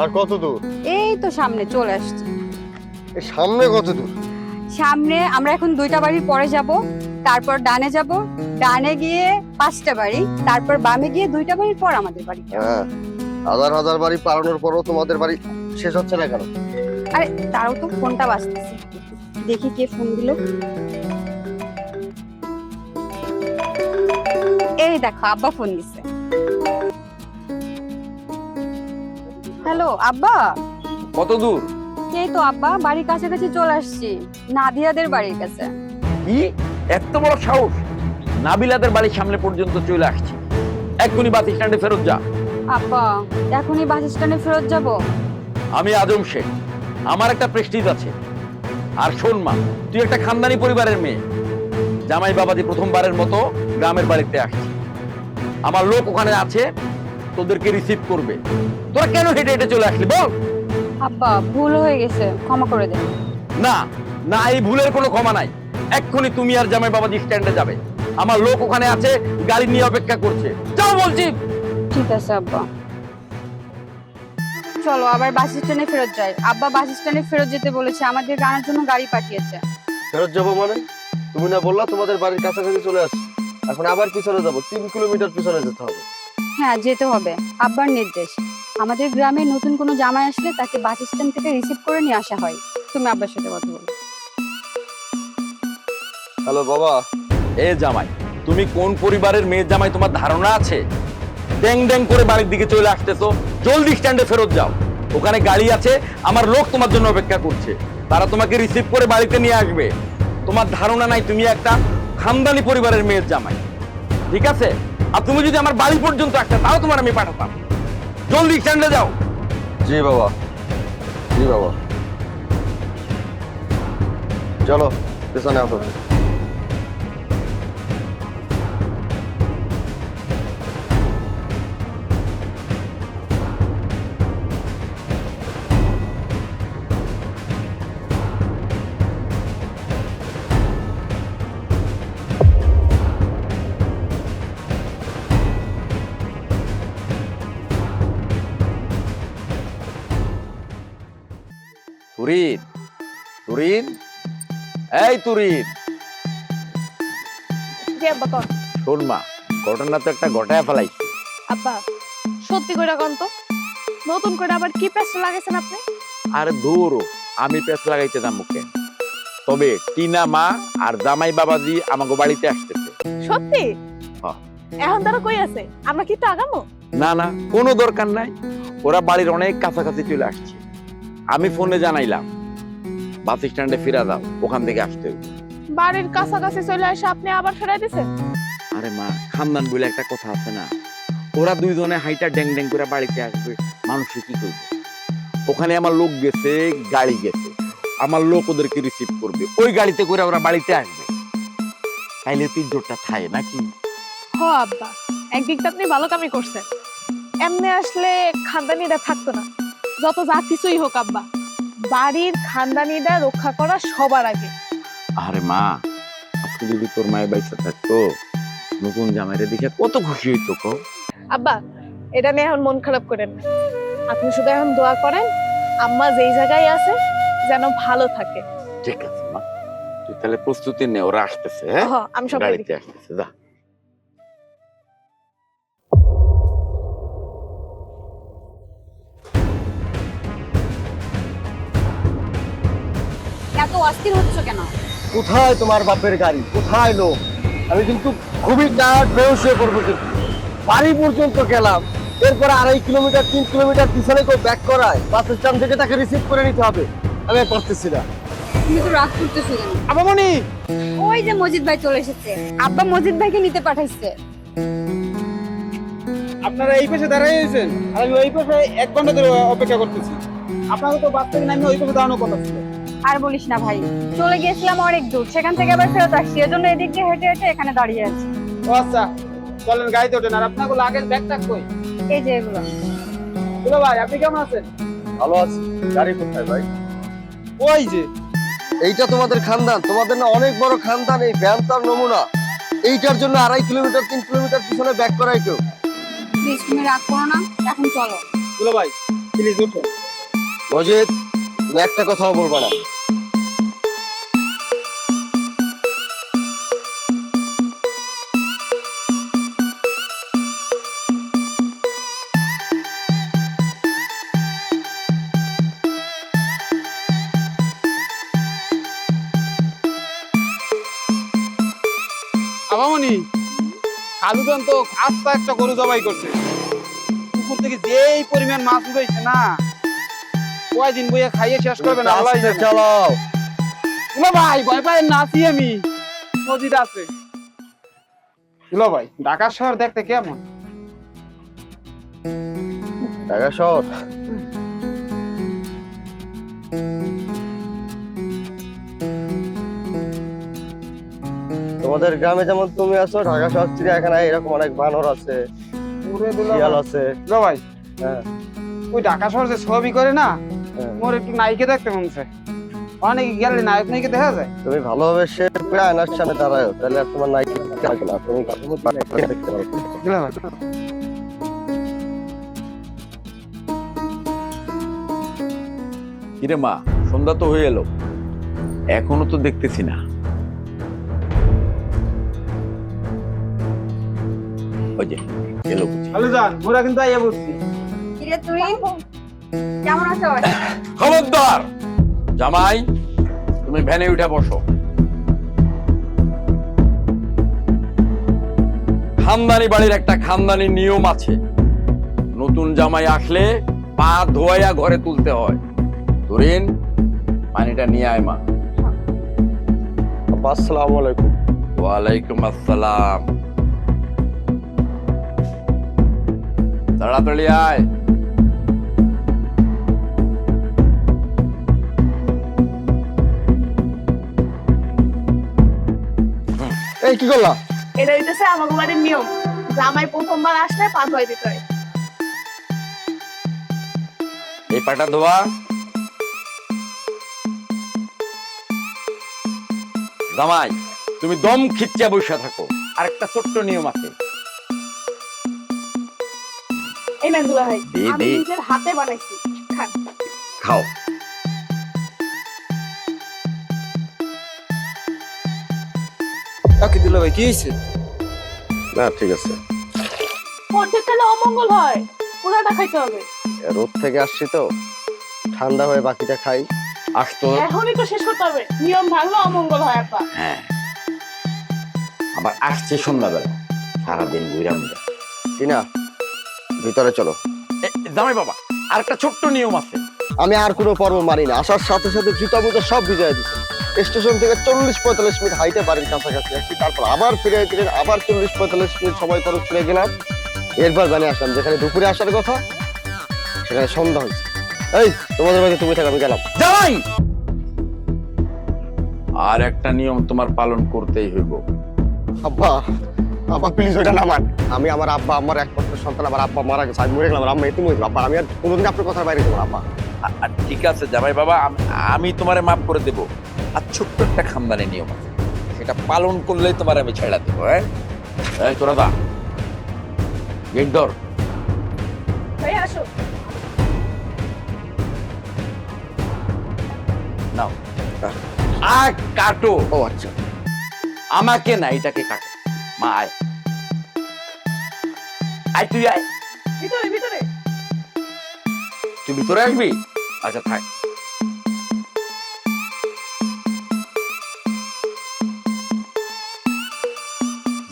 আর কত দূর? এই তো সামনে চলে আসছি। এই সামনে কত দূর? সামনে আমরা এখন 2টা বাড়ির পরে যাব, তারপর ডানে যাব, ডানে গিয়ে 5টা বাড়ি, তারপর বামে গিয়ে 2টা বাড়ির পর আমাদের বাড়ি। হ্যাঁ, হাজার হাজার বাড়ি পারানোর পরও তোমাদের বাড়ি শেষ হচ্ছে না কেন? আরে তারও তো ফোনটা বাজতেছে, দেখি কে ফোন দিল। এই দেখো আব্বা ফোন দিছে। হ্যালো আব্বা। কত দূর? এই তো আব্বা বাড়ির কাছাকাছি চলে আসছি, নাদিয়াদের বাড়ির কাছে। কি এত বড় সাহস! নাবিলাদের বাড়ির সামনে পর্যন্ত চলে আসছি। এক্ষুনি বাস স্ট্যান্ডে ফেরত যা। আব্বা এখনই বাস স্ট্যান্ডে ফেরত যাব? আমি আজম শেখ, আমার একটা প্রেস্টিজ আছে। আর শোন মা, তুই একটা খানদানি পরিবারের মেয়ে। জামাই বাবাজি প্রথমবারের মতো গ্রামের বাড়িতে আসছি। আমার লোক ওখানে আছে, তোদেরকে রিসিভ করবে। তোরা কেন হেঁটে হেঁটে চলে আসলি বল? আব্বা ভুল হয়ে গেছে, ক্ষমা করে দেন। না না, এই ভুলের কোনো ক্ষমা নাই। এক্ষুনি তুমি আর জামাই বাবাজি স্ট্যান্ডে যাবে। আমার লোক ওখানে আছে, গাড়ি নিয়ে অপেক্ষা করছে। যাও বলছি। ঠিক আছে আব্বা, চলো আবার বাস স্ট্যান্ডে ফেরত যাই। আব্বা বাস স্ট্যান্ডে ফেরত যেতে বলেছে, আমাদের আনার জন্য গাড়ি পাঠিয়েছে। ফেরত যাবো মানে? তুমি না বললা তোমাদের বাড়ির কাছাকাছি চলে আসছি, এখন আবার পিছনে যাবো, 3 কিলোমিটার পিছনে যেতে হবে। হ্যাঁ যেতে হবে, আব্বার নির্দেশ। আমাদের গ্রামে নতুন কোনো জামাই আসলে তাকে বাস স্ট্যান্ড থেকে রিসিভ করে নিয়ে আসা হয়। তুমি আব্বার সাথে কথা বলো। হ্যালো বাবা। এ জামাই, তুমি কোন পরিবারের মেয়ে জামাই তোমার ধারণা আছে? ড্যাং ড্যাং করে বাড়ির দিকে চলে আসতেছো। জলদি স্ট্যান্ডে ফেরত যাও, ওখানে গাড়ি আছে, আমার লোক তোমার জন্য অপেক্ষা করছে। তারা তোমাকে রিসিভ করে বাড়িতে নিয়ে আসবে। তোমার ধারণা নাই তুমি একটা খানদানি পরিবারের মেয়ের জামাই, ঠিক আছে? আর তুমি যদি আমার বাড়ি পর্যন্ত আসতে তাও তোমার আমি পাঠাতাম। জলদি স্ট্যান্ডে যাও। জি বাবা, জি বাবা। চলো পেছনে আসো। তুরিন, তুরিন, এই তুরিন। জি আব্বা কন। শোন মা, ঘটনা তো একটা ঘটায় ফেলাইছি। আব্বা সত্যি কইরা কন তো, নতুন করে আবার কি পেস্ট লাগাইছেন আপনি? আরে ধুর, আমি পেঁচ লাগাইতে যাবো মুখে। তবে টিনা মা আর জামাই বাবাজি আমাকে বাড়িতে আসতেছে। সত্যি? হ্যাঁ। এখন তারা কই আছে? আমরা কি তো আগামো? না না, কোনো দরকার নাই। ওরা বাড়ির অনেক কাছাকাছি চলে আসছে। আমি ফোনে জানাইলাম বাস স্ট্যান্ডে ফিরা যাও, ওখান থেকে আসতে হবে। বাড়ির কাছাকাছি চলে এসে আপনি আবার ফেরাই দিছেন? আরে মা, খানদান বলে একটা কথা আছে না? ওরা দুইজনে হাইটা ড্যাং ড্যাং করে বাড়িতে আসবে, মানুষে কি করবে? ওখানে আমার লোক গেছে, গাড়ি গেছে, আমার লোক ওদেরকে রিসিভ করবে, ওই গাড়িতে করে ওরা বাড়িতে আসবে। তাইলে তুই জোরটা থায় নাকি? হ আব্বা, একদিক তো আপনি ভালো কামই করছেন। এমনি আসলে খানদানিটা থাকতো না। যত যা কিছুই হোক আব্বা, বাড়ির খানদানিটা রক্ষা করা সবার আগে। আরে মা, আজকে যদি তোর মায়ের বাইসা থাকতো, নতুন জামাইরে দেখে কত খুশি হইতো কো। আব্বা এটা নিয়ে এখন মন খারাপ করেন না। আপনি শুধু এখন দোয়া করেন আম্মা যেই জায়গায় আছে যেন ভালো থাকে। ঠিক আছে মা, তুই তাহলে প্রস্তুতি নে, ওরা আসতেছে। হ্যাঁ, হ, আমি সব গাড়িতে আসতেছে, যা। এত অস্থির হচ্ছ কেন? কোথায় তোমার বাপের গাড়ি, কোথায় লোক? আমি কিন্তু খুবই টায়ার্ড, বেহুশ হয়ে পড়বো। কিন্তু বাড়ি পর্যন্ত গেলাম, এরপরে 2.5 কিলোমিটার 3 কিলোমিটার পিছনে কেউ ব্যাক করায়, বাস স্ট্যান্ড থেকে তাকে রিসিভ করে নিতে হবে। আমি আর পারতেছি না। তুমি তো রাগ করতেছো কেন? আবামনি, ওই যে মজিদ ভাই চলে এসেছে, আব্বা মজিদ ভাইকে নিতে পাঠাইছে। আপনারা এই পাশে দাঁড়াই আছেন আর আমি ওই পাশে 1 ঘন্টা ধরে অপেক্ষা করতেছি। আপনাকে তো বাস থেকে নামিয়ে ওই পাশে দাঁড়ানোর কথা ছিল। আর বলিস না ভাই, চলে গিয়েছিলাম অনেক দূর, সেখান থেকে আবার ফেরত আসছি, এজন্য এদিক দিয়ে হেঁটে হেঁটে এখানে দাঁড়িয়ে আছি। ও আচ্ছা, চলেন গাড়িতে ওঠেন। আর আপনাকে লাগেজ ব্যাগটা কই? এই যে এগুলো। দুলা ভাই আপনি কেমন আছেন? ভালো আছি। গাড়ি কোথায় ভাই? ওই যে এইটা তোমাদের খানদান? তোমাদের না অনেক বড় খানদান, এই ভ্যান তার নমুনা। এইটার জন্য 2.5 কিলোমিটার 3 কিলোমিটার পিছনে ব্যাক করায় কেউ? প্লিজ তুমি রাগ করো না, এখন চলো। দুলা ভাই প্লিজ উঠো। মজিদ, তুমি একটা কথাও বলবা না। আবামনি, খালুদান তো আস্তা একটা গরু জবাই করছে। পুকুর থেকে যেই পরিমাণ মাছ উঠেছে না, কয়দিন বইয়া খাইয়ে শেষ করবে না। আল্লাহই জানে। চালাও। দুলা ভাই, ভয় পাই নাচি আমি, মসজিদ আছে। দুলা ভাই, ঢাকা শহর দেখতে কেমন? ঢাকা শহর তোমাদের গ্রামে যেমন তুমি আছো, ঢাকা শহর চিড়িয়াখানায় এরকম অনেক বানর আছে, ওরে দুলা শিয়াল ভাই, আছে। দুলা ভাই, হ্যাঁ, ওই ঢাকা শহর যে ছবি করে না, হ্যাঁ। মোর একটু নায়িকা দেখতে মন চায়। অনেক গেলে নায়ক নায়িকা দেখা যায়। তুমি ভালোভাবে সে আয়নার সামনে দাঁড়ায়, তাহলে আর তোমার নাইকি থাকবে না, তুমি দেখতে পারো। দুলা ভাই, কিরে মা, সন্ধ্যা তো হয়ে এলো, এখনো তো দেখতেছি না। ওই যে এলো বুঝি। খালুদান, মোরা কিন্তু আইয়া বসছি। কিরে তুই কেমন আছো? খবরদার জামাই, তুমি ভ্যানে উঠে বসো। খানদানি বাড়ির একটা খানদানি নিয়ম আছে, নতুন জামাই আসলে পা ধোয়া ঘরে তুলতে হয়। ধরেন পানিটা নিয়ে আয় মা। আসসালামু আলাইকুম। ওয়ালাইকুম আসসালাম। তাড়াতাড়ি আয়। এই কি করলা? এটা হইতেছে আমাদের বাড়ির নিয়ম, জামাই প্রথমবার আসলে পা ধোয়াই দিতে হয়। এই পাটা ধোয়া। জামাই, তুমি দম খিচ্চা বসে থাকো। আর একটা ছোট্ট নিয়ম আছে। এই নেন দুলা ভাই, দে, আমি দে। নিজের হাতে বানাইছি, খান। খাও। ওকে দুলা ভাই, কি হয়েছে? না ঠিক আছে, অর্ধেক খেলে অমঙ্গল হয়, পুরাটা খাইতে হবে। রোদ থেকে আসছি তো, ঠান্ডা হয়ে বাকিটা খাই। আসতো। এখনই তো শেষ করতে হবে, নিয়ম ভাঙলে অমঙ্গল হয় আপা। হ্যাঁ, আবার আসছে সন্ধ্যাবেলা, সারাদিন ঘুরাম। টিনা, ভিতরে চলো। জামাই বাবা, আর একটা ছোট্ট নিয়ম আছে। আমি আর কোনো পর্ব মানি না, আসার সাথে সাথে জুতা মুজা সব ভিজাই দিচ্ছে। স্টেশন থেকে 40-45 মিনিট হাইটে বাড়ির কাছাকাছি আসছি, তারপর আবার ফিরে দিলেন, আবার 40-45 মিনিট সময় খরচ করে গেলাম। এরপর জানি আসলাম যেখানে দুপুরে আসার কথা, সেখানে সন্ধ্যা হয়েছে। এই তোমাদের বাড়িতে তুমি থাকো, আমি গেলাম। জামাই, আর একটা নিয়ম তোমার পালন করতেই হইব। আব্বা, আব্বা প্লিজ ওইটা নামান। আমি আমার আব্বা, আমার একমাত্র সন্তান, আমার আব্বা মারা গেছে, আমি মরে গেলাম, আমার আম্মা এতিম হয়ে গেল। আব্বা আমি আর কোনোদিন আপনার কথার বাইরে যাবো না আব্বা। আর ঠিক আছে জামাই বাবা, আমি তোমারে মাফ করে দেব। আর ছোট্ট একটা খানদানি নিয়ম আছে, সেটা পালন করলেই তোমার আমি ছেড়ে দেবো। হ্যাঁ, এই তোরা দা গেট ধর। ভাই আসো। নাও, আগ কাটো। ও আচ্ছা, আমাকে না, এটাকে কাটো। মা আয়, আয় তুই আয়। ভিতরে ভিতরে। তুই ভিতরে আসবি? আচ্ছা থাক।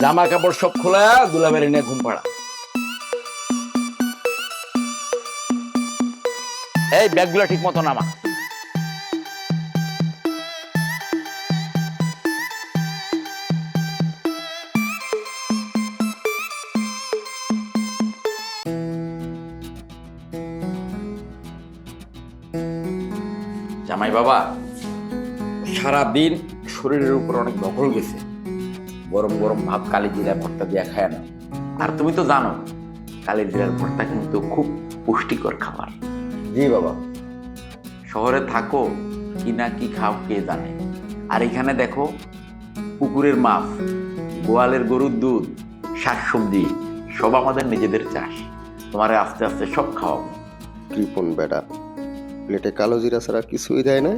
জামা কাপড় সব খোলা, দুলাবের নিয়ে ঘুম পাড়া। এই ব্যাগগুলো ঠিক মতো নামা। জামাই বাবা, সারাদিন শরীরের উপর অনেক দখল গেছে। গরম গরম ভাত কালি জিরা ভর্তা দিয়ে খায় না। আর তুমি তো জানো কালি জিরার ভর্তা কিন্তু খুব পুষ্টিকর খাবার। জি বাবা। শহরে থাকো কি না কি খাও কে জানে। আর এখানে দেখো, পুকুরের মাছ, গোয়ালের গরুর দুধ, শাকসবজি সব আমাদের নিজেদের চাষ। তোমারে আস্তে আস্তে সব খাওয়াবো। কৃপণ বেটা, প্লেটে কালো জিরা ছাড়া কিছুই দেয় না,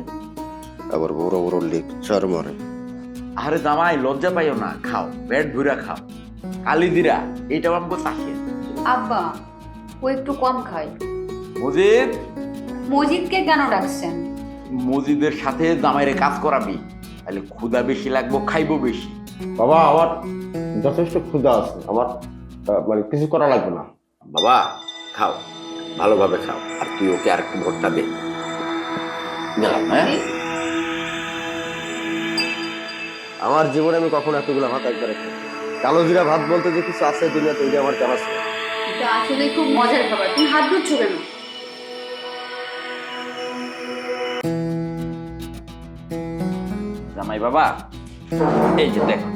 আবার বড় বড় লেকচার মারে। আরে জামাই লজ্জা পাইও না, খাও, পেট ভরে খাও। কালি জিরা এটাও আমাকে চাষে। আব্বা ও একটু কম খায়। মজিদ, মজিদকে কেন ডাকছেন? মজিদের সাথে জামাইরে কাজ করাবি, তাহলে ক্ষুধা বেশি লাগবো, খাইবো বেশি। বাবা আমার যথেষ্ট ক্ষুধা আছে, আমার মানে কিছু করা লাগবে না। বাবা খাও, ভালোভাবে খাও, আর তুই ওকে আর একটু ভোটটা দে। গেলাম, হ্যাঁ? আমার জীবনে আমি কখনো এতগুলো ভাত একবারে খাই। কালো জিরা ভাত বলতে যে কিছু আছে দুনিয়াতে, ওইটা আমার জানা ছিল। এটা আসলে খুব মজার খাবার, তুমি হাত ধুচ্ছ কেন? জামাই বাবা, এই যে দেখো,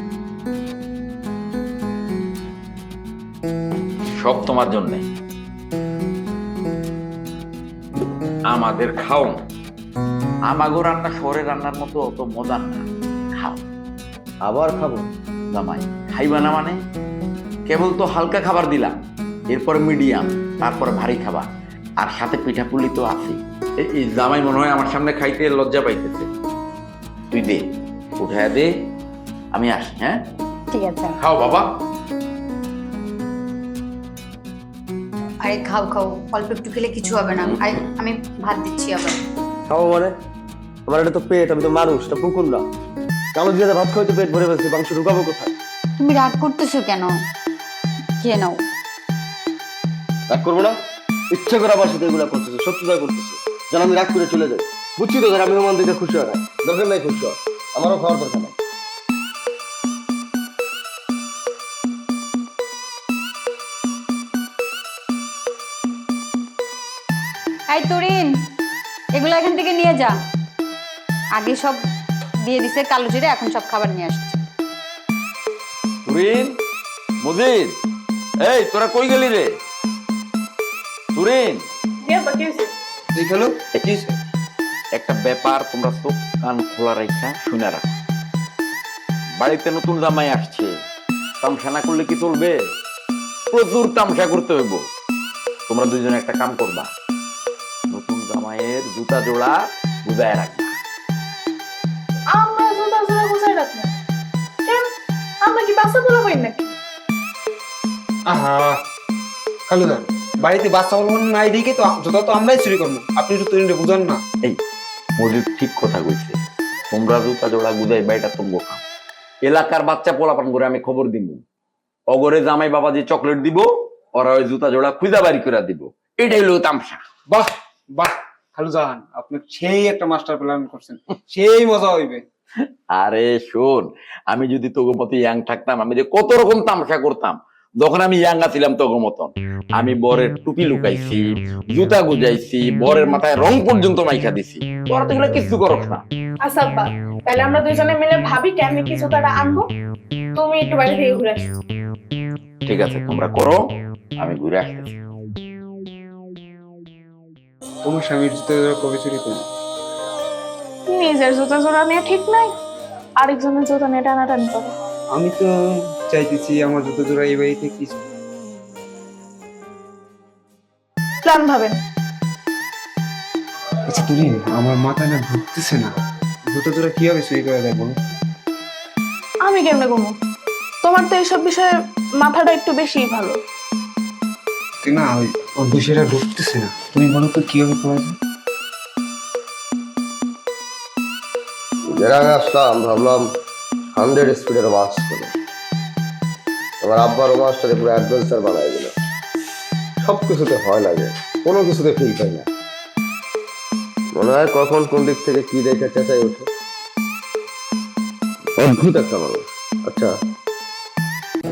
সব তোমার জন্যে। আমাদের খাও, আমাগো রান্না শহরে রান্নার মতো অত মজার না। খাও। আবার খাবো? জামাই খাইবা না মানে? কেবল তো হালকা খাবার দিলাম, এরপর মিডিয়াম, তারপর ভারী খাবার, আর সাথে পিঠাপুলি তো আছে। এই জামাই মনে হয় আমার সামনে খাইতে লজ্জা পাইতেছে। তুই দে, উঠায় দে, আমি আসি। হ্যাঁ ঠিক আছে। খাও বাবা। আরে খাও খাও, অল্প একটু খেলে কিছু হবে না। আমি ভাত দিচ্ছি আবার। খাবো মানে? আমার এটা তো পেট, আমি তো মানুষ, এটা পুকুর না। কালো জিরাতে ভাত খাইতে পেট ভরে ফেলছি, মাংস ঢুকাবো কোথায়? তুমি রাগ করতেছো কেন? খেয়ে নাও। রাগ করবো না? ইচ্ছা করে আমার সাথে এগুলা করতেছে, শত্রুতা করতেছে, যেন আমি রাগ করে চলে যাই। বুঝছি তো আমি আমার দিকে খুশি হয় না, দরকার নাই খুশি হয়, আমারও খাওয়ার দরকার নাই। এই তরিন, এগুলো এখান থেকে নিয়ে যা। আগে সব দিয়ে দিছে কালো জিরে, এখন সব খাবার নিয়ে আসছে। তুরিন, মজিদ, এই তোরা কই গেলি রে? তুরিন, একটা ব্যাপার তোমরা চোখ কান খোলা রাখা শুনে রাখো। বাড়িতে নতুন জামাই আসছে, তামসা না করলে কি চলবে? প্রচুর তামসা করতে হইব। তোমরা দুইজনে একটা কাম করবা, নতুন জামাইয়ের জুতা জোড়া বুঝায় রাখবা। আমরা জুতা জোড়া গুছাই রাখবো কেন? আমরা কি বাসা বলা পাই নাকি? আহা কালুদান, বাড়িতে বাচ্চা বলবো নাই দেখে তো জুতা তো আমরাই চুরি করবো, আপনি একটু তৈরি বুঝান না। এই মজিদ ঠিক কথা কইছে, তোমরা জুতা জোড়া গুদাই বাইটা তোমগো কাম। এলাকার বাচ্চা পোলাপান করে আমি খবর দিব, অগরে জামাই বাবা যে চকলেট দিব, ওরা ওই জুতা জোড়া খুঁজা বাড়ি করে দিব। এটাই হলো তামসা। বাহ বাহ খালুজান, আপনি সেই একটা মাস্টার প্ল্যান করছেন, সেই মজা হইবে। আরে শোন, আমি যদি তোগো মতো ইয়াং থাকতাম, আমি যে কত রকম তামসা করতাম। যখন আমি ইয়াঙ্গা ছিলাম তোগো মতন, আমি বরের টুপি লুকাইছি, জুতা গুজাইছি, বরের মাথায় রং পর্যন্ত মাইখা দিছি। তোরা তো এগুলো কিছু করস না। আচ্ছা আব্বা, তাহলে আমরা দুইজনে মিলে ভাবি কেমনি কি জুতাটা আনবো, তুমি একটু বাইরে থেকে ঘুরে আসো। ঠিক আছে, তোমরা করো, আমি ঘুরে আসতেছি। তোমার স্বামীর জুতা কবে চুরি করবো? নিজের জুতা জোড়া নিয়ে ঠিক নাই, আরেকজনের জুতা নিয়ে টানাটানি করো। আমি তো চাইতেছি আমার জুতো জোড়া এই বাড়িতে কিছু প্ল্যান ভাবেন। আচ্ছা তুমি, আমার মাথায় না ঢুকতেছে না, জুতো জোড়া কিভাবে চুরি করে দেয় বলো? আমি কেমনে ঘুমো? তোমার তো এইসব বিষয়ে মাথাটা একটু বেশিই ভালো। না ওই ওর বিষয়টা ঢুকতেছে না, তুমি বলো তো কিভাবে করা যায়? এর আগে আসলাম, ভাবলাম 100 স্পিডের মাছ করে আমার আব্বার মাছটারে পুরো অ্যাডভেঞ্চার বানাই দিল। সব কিছুতে ভয় লাগে, কোনো কিছুতে ফিল পাই না। মনে হয় কখন কোন দিক থেকে কি দেখে চেঁচাই ওঠে। অদ্ভুত একটা মানুষ। আচ্ছা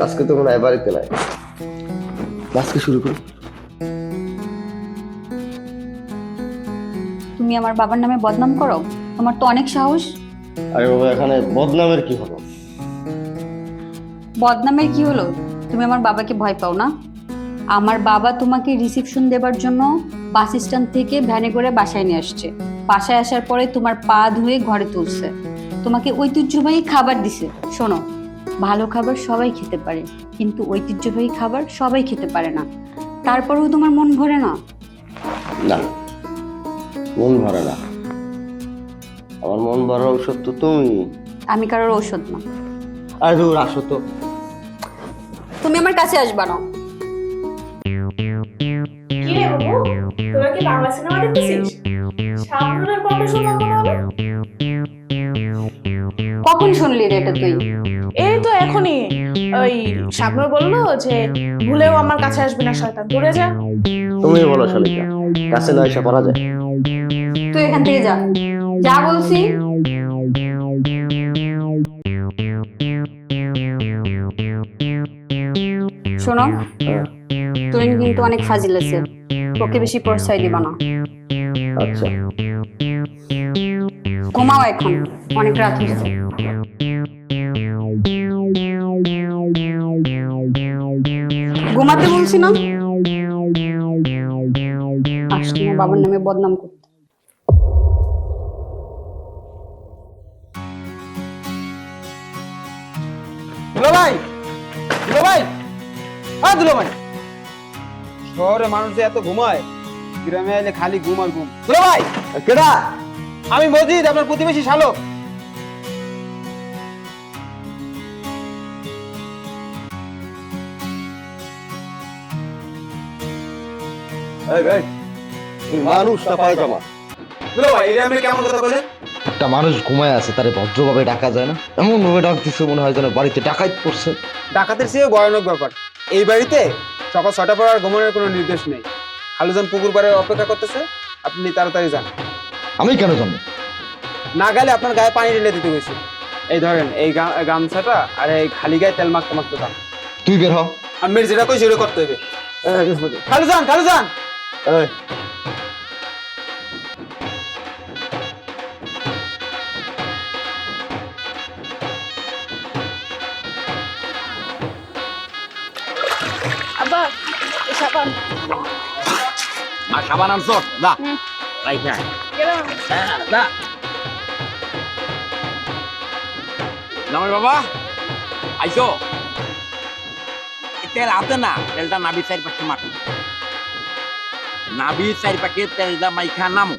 আজকে তো মনে হয় বাড়িতে নাই, আজকে শুরু করি। তুমি আমার বাবার নামে বদনাম করো? তোমার তো অনেক সাহস। আরে বাবা, এখানে বদনামের কি হলো? বদনামের কি হলো? তুমি আমার বাবাকে ভয় পাও না? আমার বাবা তোমাকে রিসিপশন দেবার জন্য বাস স্ট্যান্ড থেকে ভ্যানে করে বাসায় নিয়ে আসছে। বাসায় আসার পরে তোমার পা ধুয়ে ঘরে তুলছে, তোমাকে ঐতিহ্যবাহী খাবার দিছে। শোনো, ভালো খাবার সবাই খেতে পারে, কিন্তু ঐতিহ্যবাহী খাবার সবাই খেতে পারে না। তারপরেও তোমার মন ভরে না? না, মন ভরা না। আমার মন ভরা ঔষধ তো তুমি। আমি কারোর ঔষধ না। আরে দূর আসো তো। তুমি আমার কাছে আসবা না। কি রে বাবু, তোরা কি বাংলা সিনেমা দেখতেছিস? শাবনূরের কণ্ঠ শুনলাম মনে হলো। কখন শুনলি রে এটা তুই? এই তো এখনই ওই শাবনূর বললো যে ভুলেও আমার কাছে আসবে না শয়তান, দূরে যা। তুমি বলো শালিকা, কাছে না এসে পড়া যায়? তুই এখান থেকে যা, যা বলছি। শোনো, তুই কিন্তু অনেক ফাজিল আছে, ওকে বেশি প্রশ্রয় দিবা না। আচ্ছা, ঘুমাও এখন, অনেক রাত হয়েছে। ঘুমাতে বলছি না? আসছি না বাবার নামে বদনাম করতে। দুলাভাই, দুলাভাই, দুলাভাই, শহরে মানুষ যে এত ঘুমায়, গ্রামে এলে খালি ঘুম আর ঘুম। দুলাভাই, কেডা? আমি মজিদ, আপনার প্রতিবেশী শালক। এই ভাই, তুই মানুষ না পায়জামা? দুলাভাই, এটা আপনি কেমন কথা বলেন? একটা মানুষ ঘুমায় আছে, তারে ভদ্রভাবে ডাকা যায় না? এমন ভাবে ডাক দিচ্ছে মনে হয় যেন বাড়িতে ডাকাত পড়ছে। ডাকাতের চেয়ে ভয়ানক ব্যাপার। এই বাড়িতে সকাল 6টা পর আর ঘুমানোর কোনো নির্দেশ নেই। খালুজান পুকুর পাড়ে অপেক্ষা করতেছে, আপনি তাড়াতাড়ি যান। আমি কেন জানবো? না গেলে আপনার গায়ে পানি ঢেলে দিতে গেছি। এই ধরেন এই গামছাটা, আর এই খালি গায়ে তেল মাখতে মাখতে থাক। তুই বের হ। আমি যেটা কই সেটা করতে হবে। খালুজান, খালুজান, এই, আব্বা, এই সাবান আর সাবান আনছ না রাইখা গেলাম। না জামাই বাবা আইসো। এই তেল হাতে না, তেলটা নাভি চারিপাশে মাখো, নাভি চারিপাশে তেলটা মাইখা নামো।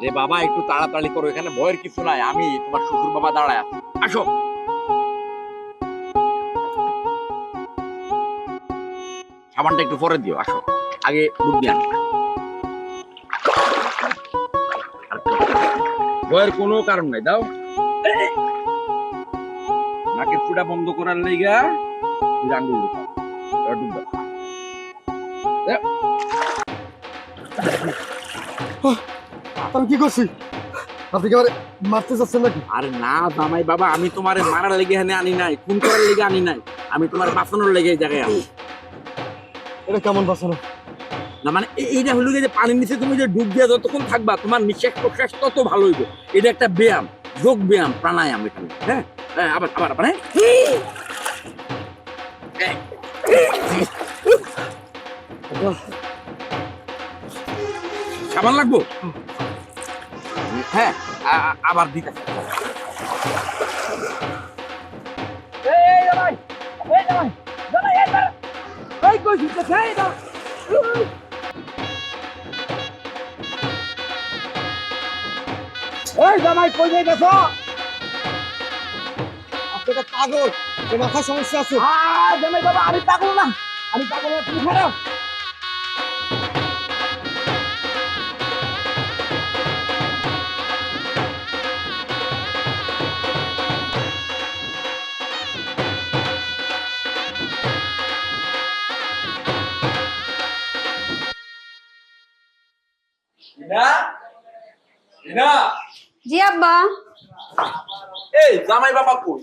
রে বাবা একটু তাড়াতাড়ি করো, এখানে ভয়ের কিছু নাই, আমি তোমার শ্বশুর বাবা দাঁড়ায় আছি। আসো। সাবানটা একটু পরে দিও, আসো আগে দুধ দিয়ে আনো। ভয়ের কোনো কারণ নাই, দাও। নাকের ফুটা বন্ধ করার লাইগা আঙ্গুল ঢুকাও, এবার ডুব দাও। আমি কি করছি? আপনি কি আমারে মারতে চাচ্ছেন নাকি? আরে না জামাই বাবা, আমি তোমার মারার লেগে এখানে আনি নাই, খুন করার লেগে আনি নাই, আমি তোমার বাঁচানোর লেগে এই জায়গায় আনি। এটা কেমন বাঁচানো? না মানে এইটা হলো যে পানির নিচে তুমি যে ডুব দিয়ে যতক্ষণ থাকবা তোমার নিঃশ্বাস প্রশ্বাস তত ভালো হইব। এটা একটা ব্যায়াম, যোগ ব্যায়াম, প্রাণায়াম এখানে। হ্যাঁ হ্যাঁ, আবার আবার আবার, হ্যাঁ। সাবান লাগবো? হ্যাঁ, আবার দিতে। পাগল, মাথা সমস্যা আছে। জামাই বাবা আমি পাগল না, আমি পাগল না, তুমি খারাপ। জি আব্বা। এই জামাই বাবা কই?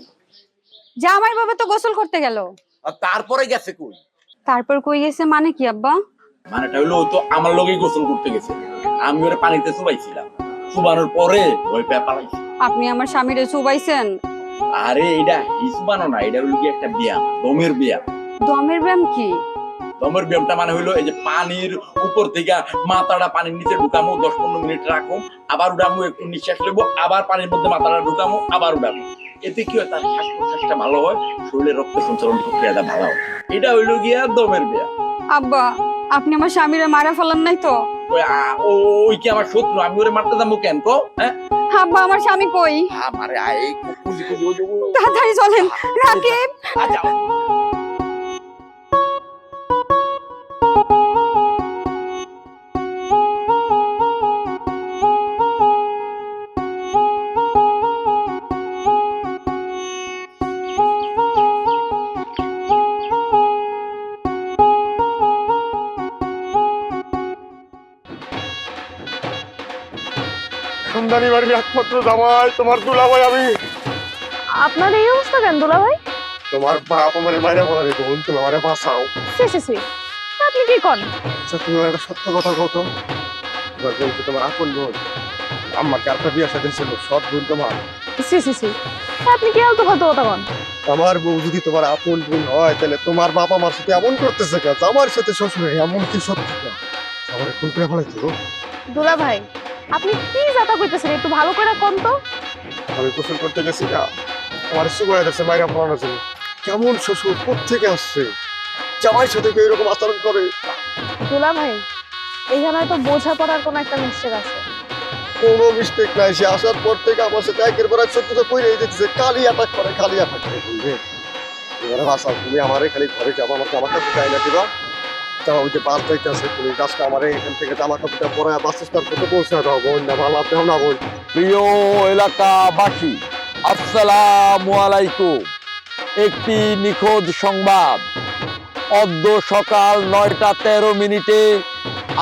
জামাই বাবা তো গোসল করতে গেল। আর তারপরে গেছে কই? তারপর কই গেছে মানে কি আব্বা? মানেটা হইলো ও তো আমার লগেই গোসল করতে গেছে, আমি ওরে পানিতে চুবাইছিলাম, চুবানোর পরে ভয় পেয়ে পালাইছি। আপনি আমার স্বামীরে চুবাইছেন? আরে এটা হিসবানো না, এটা হলো কি একটা ব্যায়াম, দমের ব্যায়াম। দমের ব্যায়াম কি? দমের ব্যায়ামটা মানে হইলো এই যে পানির উপর থেকে মাথাটা পানির নিচে ঢুকামো, 10-15 মিনিট রাখো, আবার উড়ামো, একটু নিঃশ্বাস নেবো, আবার পানির মধ্যে মাথাটা ঢুকামো, আবার উড়ামো, এতে কি হয়, তার শ্বাস প্রশ্বাসটা ভালো হয়, শরীরে রক্ত সঞ্চালন প্রক্রিয়াটা ভালো হয়। এটা হইলো গিয়া দমের বিয়া। আব্বা আপনি আমার স্বামীরে মারা ফেলান নাই তো? ওই কি আমার শত্রু? আমি ওরে মারতে যাবো কেন কো? হ্যাঁ আব্বা আমার স্বামী কই? আমারে আয় খুঁজি খুঁজি তাড়াতাড়ি চলেন রাকিব। আচ্ছা খানদানি বাড়ির একমাত্র জামাই তোমার দুলাভাই আমি। আপনার এই অবস্থা কেন দুলা ভাই? তোমার বাপ আমার বাইরে বলা রে বোন, তুমি আমারে বাঁচাও। সি সি সি, আপনি কি করেন? আচ্ছা তুমি একটা সত্য কথা কত, তোমার বোন কি তোমার আপন বোন? আম্মাকে একটা বিয়ে সাথে ছিল, সৎ বোন তোমার। সি সি সি, আপনি কি আলতু ফালতু কথা কন? আমার বউ যদি তোমার আপন বোন হয়, তাহলে তোমার বাবা আমার সাথে এমন করতেছে কেন? আমার সাথে শ্বশুরে এমন কি সত্যি কেন? আমার খুন করে ফেলাইছো। দুলা ভাই আপনি কি যাতা কইতেছেন একটু ভালো করে কোন তো। আমি গোসল করতে গেছি না, আমার সুগার আছে মাইরা পড়ানো ছিল। কেমন শ্বশুর, কোথেকে আসছে? জামাইয়ের সাথে কেউ এরকম আচরণ করে? দুলা ভাই এইখানে হয়তো বোঝাপড়ার কোনো একটা মিস্টেক আছে। কোনো মিস্টেক নাই, সে আসার পর থেকে আমার সাথে একের পর এক সত্যি তো কইরেই দিচ্ছে, খালি অ্যাটাক করে, খালি অ্যাটাক করে। বলবে এবারে ভাষা তুমি আমারে খালি ঘরে যাবো, আমার জামা কাপড় চাই না দিবা, জামা হইতে বাস যাইতে আছে, তুমি গাছটা আমারে এখান থেকে জামা কাপড়টা পরায় বাস স্ট্যান্ড করতে পৌঁছে দাও বোন, না ভালো দেও না বোন। প্রিয় এলাকাবাসী, আসসালামু আলাইকুম। একটি নিখোঁজ সংবাদ। অদ্য সকাল 9টা 13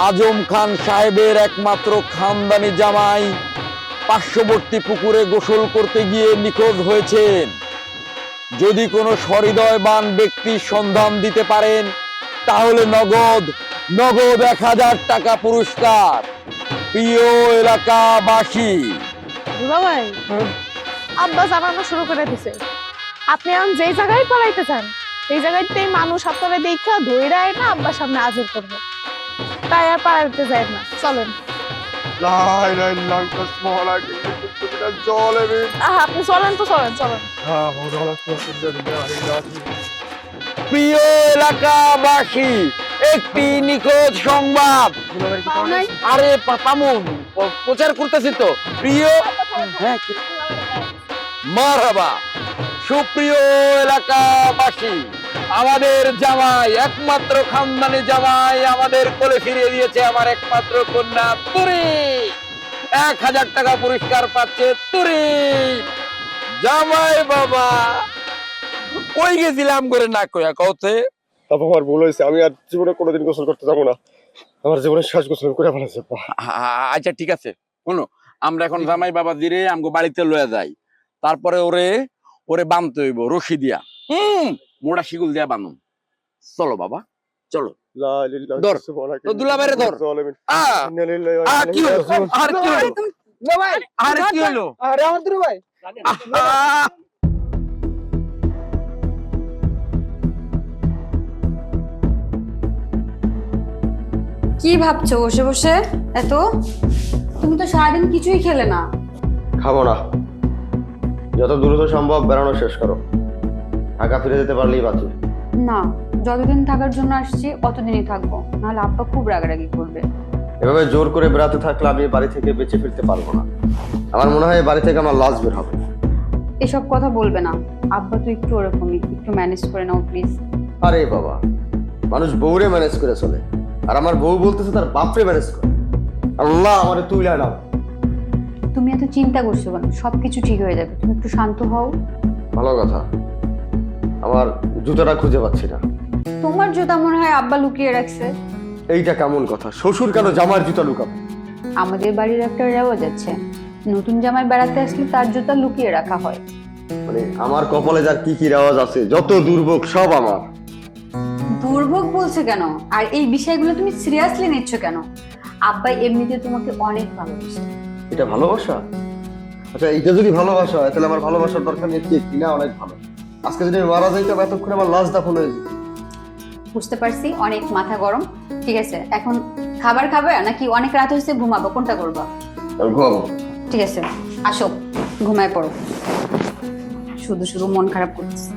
আজম খান সাহেবের একমাত্র খানদানি জামাই পার্শ্ববর্তী পুকুরে গোসল করতে গিয়ে নিখোঁজ হয়েছেন। যদি কোনো সহৃদয়বান ব্যক্তি সন্ধান দিতে পারেন, তাহলে নগদ 1000 টাকা পুরস্কার। প্রিয় এলাকাবাসী, দুলা ভাই আব্বা জানানো শুরু করে দিছে, আপনি এখন যেই জায়গায় পড়াইতে চান সেই জায়গাতেই মানুষ আপনারা দেখা ধইরা না আব্বার সামনে হাজির করবো, তাই আর পাড়াইতে যায় না। চলেন। লাই লাই লাঙ্কাস মহলা কিন্তু তুমি না জলে বে। আপনি চলেন তো, চলেন চলেন। হ্যাঁ মহলা তো সুন্দর না। প্রিয় এলাকাবাসী, একটি নিখোঁজ সংবাদ। আরে পাপামুন প্রচার করতেছি তো। প্রিয় হ্যাঁ মারহাবা। সুপ্রিয় এলাকাবাসী, আমাদের জামাই, একমাত্র খানদানি জামাই আমাদের কোলে ফিরিয়ে দিয়েছে আমার একমাত্র কন্যা তুরি। 1000 টাকা পুরস্কার পাচ্ছে তুরি। জামাই বাবা কই গেছিলাম করে না কইয়া কওতে? তারপর আমার ভুল হয়েছে, আমি আর জীবনে কোনোদিন গোসল করতে যাবো না, আমার জীবনে শেষ গোসল করে ফেলেছে। আচ্ছা ঠিক আছে, শোনো, আমরা এখন জামাই বাবা দিরে আমগো বাড়িতে লয়ে যাই, তারপরে ওরে ওরে বানতে হইব রশি দিয়া, মোড়া শিগুল দিয়া বানুম। চলো বাবা চলো। ধর, তো দুলাভাইরে ধর। কি হলো? আর কি হলো? আর কি হলো? আরে আমার দুলা ভাই, আহা! কি ভাবছো বসে বসে এত? তুমি তো সারাদিন কিছুই খেলে না। খাবো না, যত দ্রুত সম্ভব বেড়ানো শেষ করো, ঢাকা ফিরে যেতে পারলেই বাঁচি। না, যতদিন থাকার জন্য আসছি অতদিনই থাকবো, নাহলে আব্বা খুব রাগারাগি করবে। এভাবে জোর করে বেড়াতে থাকলে আমি বাড়ি থেকে বেঁচে ফিরতে পারবো না। আমার মনে হয় বাড়ি থেকে আমার লাশ বের হবে। এসব কথা বলবে না, আব্বা তো একটু ওরকমই, একটু ম্যানেজ করে নাও প্লিজ। আরে বাবা, মানুষ বউরে ম্যানেজ করে চলে, আর আমার বউ বলতেছে তার বাপরে ম্যানেজ করে। আল্লাহ আমারে তুইলা নাও। তুমি এত চিন্তা করছো কেন? সবকিছু ঠিক হয়ে যাবে, তুমি একটু শান্ত হও। ভালো কথা, আমার জুতোটা খুঁজে পাচ্ছি না। তোমার জুতা মনে হয় আব্বা লুকিয়ে রাখছে। এইটা কেমন কথা? শ্বশুর কেন জামার জুতা লুকাবে? আমাদের বাড়ির একটা রেওয়াজ আছে, নতুন জামাই বেড়াতে আসলে তার জুতা লুকিয়ে রাখা হয়। মানে আমার কপালে যার কি কি রেওয়াজ আছে, যত দুর্ভোগ সব আমার। দুর্ভোগ বলছে কেন? আর এই বিষয়গুলো তুমি সিরিয়াসলি নিচ্ছ কেন? আব্বা এমনিতে তোমাকে অনেক ভালোবাসে। এটা ভালোবাসা? আচ্ছা এটা যদি ভালোবাসা হয়, তাহলে আমার ভালোবাসার দরকার নেই, কে কিনা অনেক ভালো। আজকে যদি আমি মারা যাইতাম, এতক্ষণ আমার লাশ দাফন হয়ে যেত। বুঝতে পারছি অনেক মাথা গরম। ঠিক আছে, এখন খাবার খাবে নাকি অনেক রাত হয়েছে ঘুমাবো, কোনটা করবা? আমি ঘুমাবো। ঠিক আছে, আসো ঘুমায় পড়ো। শুধু শুধু মন খারাপ করতেছে।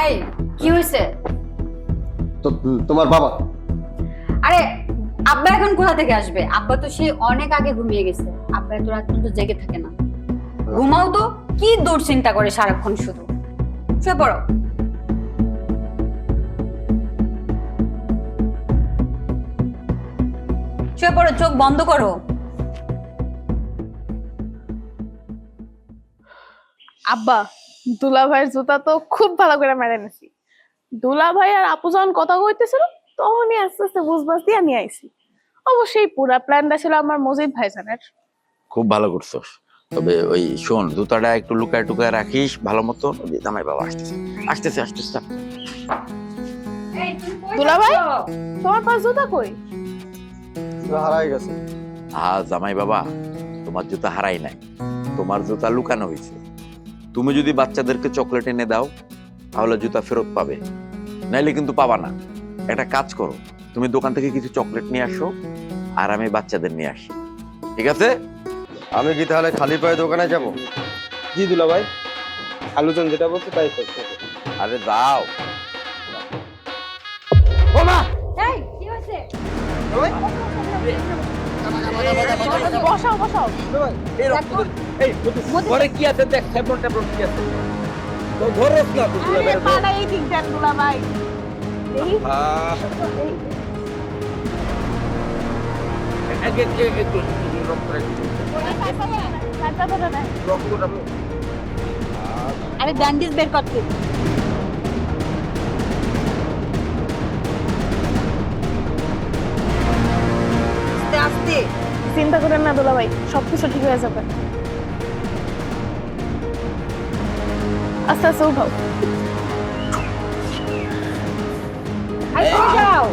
এই কি হয়েছে? তো তোমার বাবা আরে আব্বা এখন কোথা থেকে আসবে? আব্বা তো সে অনেক আগে ঘুমিয়ে গেছে। আব্বা এত রাত পর্যন্ত জেগে থাকে না। ঘুমাও তো, কি দুশ্চিন্তা করে সারাক্ষণ শুধু। শুয়ে পড়ো। শুয়ে পড়ো, চোখ বন্ধ করো। আব্বা, দুলা ভাইয়ের জুতা তো খুব ভালো করে মেরে নিছি। দুলা ভাই আর আপু যখন কথা কইতেছিল তখনই আস্তে আস্তে বুঝবাস দিয়ে নিয়ে আইছি। অবশ্যই পুরা প্ল্যানটা ছিল আমার মজিদ ভাইজানের। খুব ভালো করছস। তবে ওই শোন, জুতাটা একটু লুকায় টুকায় রাখিস ভালো মতো। ওই যে জামাই বাবা আসতেছে আসতেছে আসতেছে। দুলা ভাই, তোমার পাশ জুতা কই? হারাই গেছে। জামাই বাবা, তোমার জুতা হারাই নাই, তোমার জুতা লুকানো হয়েছে। তুমি যদি বাচ্চাদেরকে চকলেট এনে দাও তাহলে জুতা ফেরত পাবে, নাইলে কিন্তু পাবা না। একটা কাজ করো, তুমি দোকান থেকে কিছু চকলেট নিয়ে আসো আর আমি বাচ্চাদের নিয়ে আসি, ঠিক আছে? আমি কি তাহলে খালি পায়ে দোকানে যাব? জি দুলা ভাই, আলুজন যেটা বলছে তাই করতে হবে। আরে যাও। ও মা, এই কি হয়েছে? বসাও বসাও। ঘরে কি আছে দেখ, স্যাবলন ট্যাবলন কি আছে তো ধরস না তুই। আরে পাড়া এই দিক দেন দুলা ভাই। এই আরে ব্যান্ডেজ বের করতে। আস্তে আস্তে। চিন্তা করেন না দুলা ভাই, সবকিছু ঠিক হয়ে যাবে। আস্তে আস্তে উঠাও। আরে চলে যাও।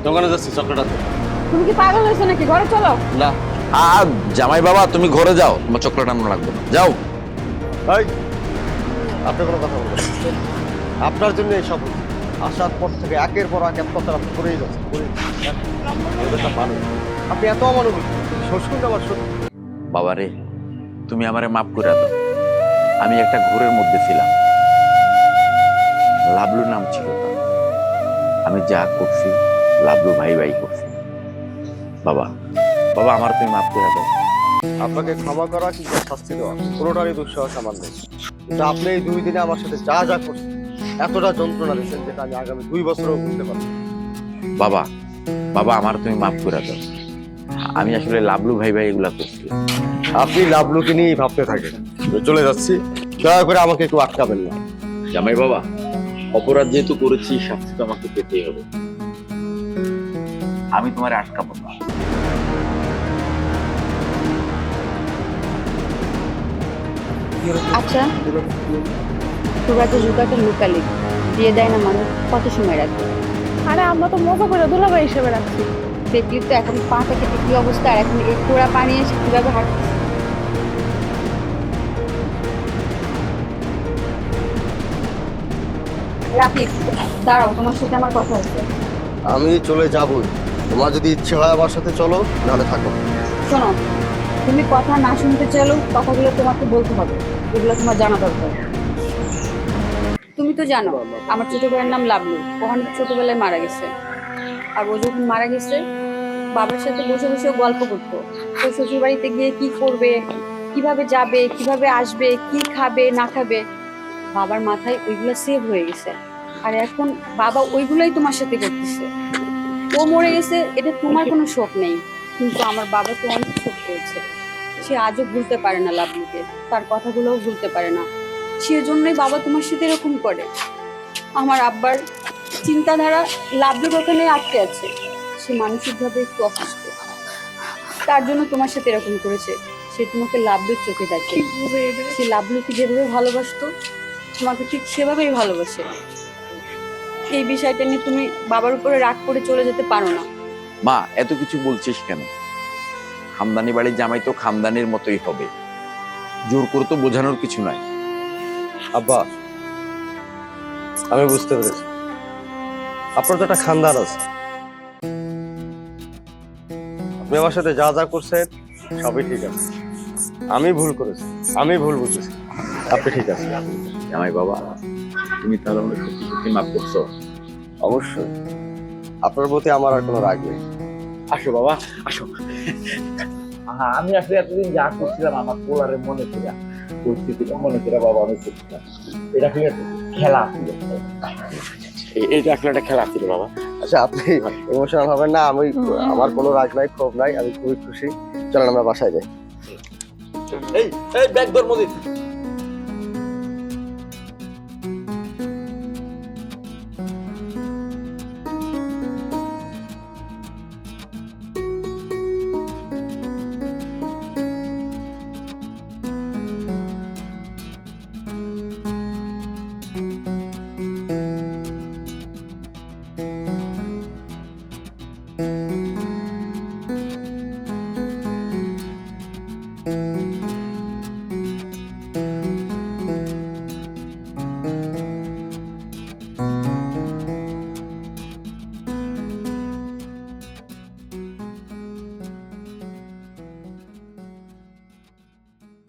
দোকানে যাচ্ছি, চকলেট আছে। তুমি কি পাগল হয়েছো নাকি? ঘরে চলো। না, জামাই বাবা তুমি ঘরে যাও, তোমার চকলেট আনা লাগবে না, যাও। এই আপনি কোনো কথা বলবেন না। আপনার জন্য এইসব আসার পর থেকে একের পর এক কথা আপনি করেই যাচ্ছেন, করেই যাচ্ছেন। একটা মানুষ, আপনি এত অমানবিক। শ্বশুর আমার সত্যি। বাবারে, তুমি আমারে মাফ করে দাও। আমি একটা ঘোরের মধ্যে ছিলাম, লাবলু নাম ছিল তার। আমি যা করছি লাবলু ভাই ভাই করছি। বাবা বাবা, আমার তুমি মাফ করে দাও। আপনাকে ক্ষমা করা কিংবা শাস্তি দেওয়া কোনোটারই দুঃসাহস আমার নেই, কিন্তু আপনি এই 2 দিনে আমার সাথে যা যা করছেন, এতটা যন্ত্রণা দিচ্ছেন যেটা আমি আগামী 2 বছরও বুঝতে পারবো। বাবা বাবা, আমার তুমি মাফ করে দাও। আমি আসলে লাবলু ভাই ভাই এগুলা করছি। আপনি লাভলুকে নিয়েই ভাবতে থাকেন। চলে যাচ্ছি, দয়া করে আমাকে একটু আটকাবেন না। জামাই বাবা, অপরাধ যেহেতু করেছি শাস্তি তো আমাকে পেতেই হবে। আমি তোমার আটকাবো না। আচ্ছা, তোরা তো জুতাটা লুকালি, দিয়ে দেয় না মানুষ, কত সময় রাখবে? আরে আমরা তো মজা করে দুলা ভাই হিসেবে রাখছি। পেটির তো এখন পাটা কেটে কি অবস্থা, আর এখন এক তোরা পানি এসে কিভাবে হাঁটছে। রাফিক, দাঁড়াও, তোমার সাথে আমার কথা আছে। আমি চলে যাবই, তোমার যদি ইচ্ছে হয় আমার সাথে চলো, নাহলে থাকো। শোনো, তুমি কথা না শুনতে চাইলেও কথাগুলো তোমাকে বলতে হবে, এগুলো তোমার জানা দরকার। তুমি তো জানো আমার ছোট ভাইয়ের নাম লাবলু, ও অনেক ছোটবেলায় মারা গেছে। আর ও যখন মারা গেছে বাবার সাথে বসে বসে ও গল্প করতো, তো শ্বশুর বাড়িতে গিয়ে কি করবে, কিভাবে যাবে, কিভাবে আসবে, কি খাবে না খাবে, বাবার মাথায় ওইগুলো সেভ হয়ে গেছে। আর এখন বাবা ওইগুলোই তোমার সাথে করতেছে। ও মরে গেছে, এটা তোমার কোনো শোক নেই, কিন্তু আমার বাবা তো অনেক শোক পেয়েছে। সে আজও ভুলতে পারে না লাবলুকে, তার কথাগুলোও ভুলতে পারে না। সেজন্যই বাবা তোমার সাথে এরকম করে। আমার আব্বার চিন্তাধারা লাবলুর ওখানে আটকে আছে, সে মানসিকভাবে একটু অসুস্থ, তার জন্য তোমার সাথে এরকম করেছে। সে তোমাকে লাবলুর চোখে দেখে, সে লাবলুকে যেভাবে ভালোবাসতো তোমাকে ঠিক সেভাবেই ভালোবাসে। এই বিষয়টা নিয়ে তুমি বাবার উপরে রাগ করে চলে যেতে পারো না। মা, এত কিছু বলছিস কেন? খামদানি বাড়ির জামাই তো খামদানির মতোই হবে, জোর করে তো বোঝানোর কিছু নাই। আব্বা, আমি বুঝতে পেরেছি আপনার তো একটা খানদান আছে। আপনি আমার সাথে যা যা করছেন সবই ঠিক আছে। আমি ভুল করেছি, আমি ভুল বুঝেছি, আপনি ঠিক আছে। জামাই বাবা, তুমি তাহলে আমাকে সত্যি সত্যি মাফ করছো? অবশ্যই, আপনার প্রতি আমার আর কোনো রাগ নেই। আসো বাবা, আসো। আমি আসলে এতদিন যা করছিলাম আমার পোলারে মনে করে, পরিস্থিতিটা মনে করে বাবা আমি করছিলাম। এটা আসলে খেলা ছিল, এটা আসলে একটা খেলা ছিল বাবা। আচ্ছা, আপনি ইমোশনাল হবেন না, আমি আমার কোনো রাগ নাই, ক্ষোভ নাই, আমি খুবই খুশি। চলেন আমরা বাসায় যাই। এই ব্যাগ ধর মজিদ।